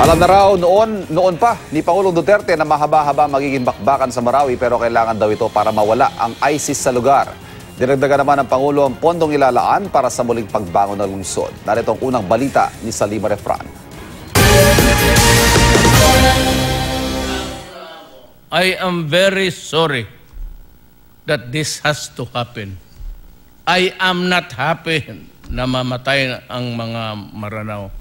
Alam na raw noon pa ni Pangulong Duterte na mahaba-haba magiging bakbakan sa Marawi pero kailangan daw ito para mawala ang ISIS sa lugar. Dinagdagan naman ng Pangulo ang pondong ilalaan para sa muling pagbangon ng lungsod. Narito ang unang balita ni Salima Refran. I am very sorry that this has to happen. I am not happy na mamatay ang mga Maranao.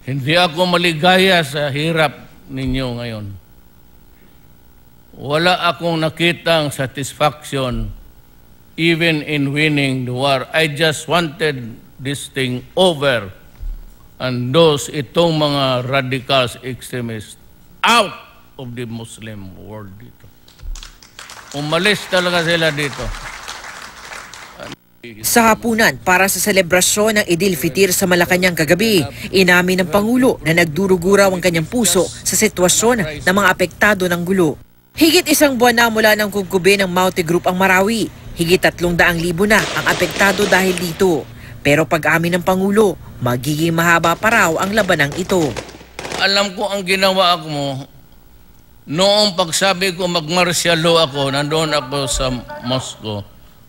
Hindi ako maligaya sa hirap ninyo ngayon. Wala akong nakitang satisfaction even in winning the war. I just wanted this thing over. And itong mga radicals, extremists, out of the Muslim world dito. Umalis talaga sila dito. Sa hapunan para sa selebrasyon ng Idil Fitir sa Malacanang kagabi, inamin ng Pangulo na nagduruguraw ang kanyang puso sa sitwasyon ng mga apektado ng gulo. Higit isang buwan na mula ng kubkubi ng Maute Group ang Marawi, higit 300,000 na ang apektado dahil dito. Pero pag-amin ng Pangulo, magiging mahaba pa raw ang labanang ito. Alam ko ang ginawa mo, noong pagsabi ko mag-martial law ako, nandoon ako sa Moscow,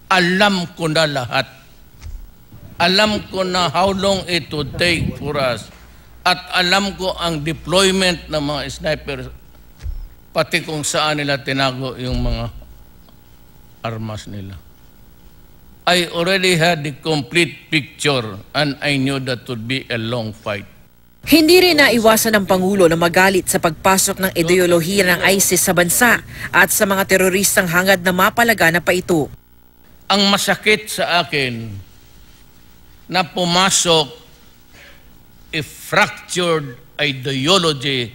alam ko na lahat. Alam ko na how long it would take for us. At alam ko ang deployment ng mga snipers, pati kung saan nila tinago yung mga armas nila. I already had the complete picture and I knew that would be a long fight. Hindi rin naiwasan ng Pangulo na magalit sa pagpasok ng ideolohiya ng ISIS sa bansa at sa mga teroristang hangad na mapalagana pa ito. Ang masakit sa akin na pumasok a fractured ideology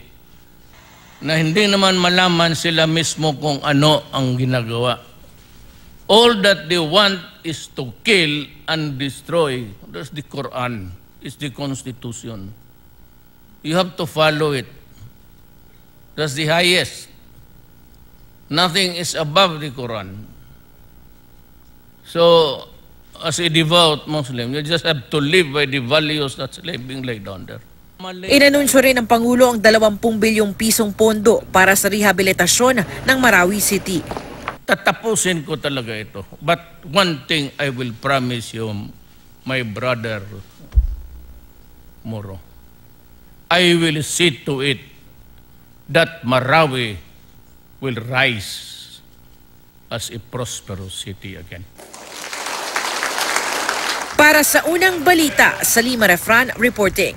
na hindi naman malaman sila mismo kung ano ang ginagawa. All that they want is to kill and destroy. That's the Quran. It's the Constitution. You have to follow it. That's the highest. Nothing is above the Quran. So, as a devout Muslim, you just have to live by the values that's being laid down there. Inanunsyo rin ng Pangulo ang 20 bilyong pisong pondo para sa rehabilitasyon ng Marawi City. Tatapusin ko talaga ito. But one thing I will promise you, my brother Moro, I will see to it that Marawi will rise as a prosperous city again. Para sa unang balita, Salima Refran reporting.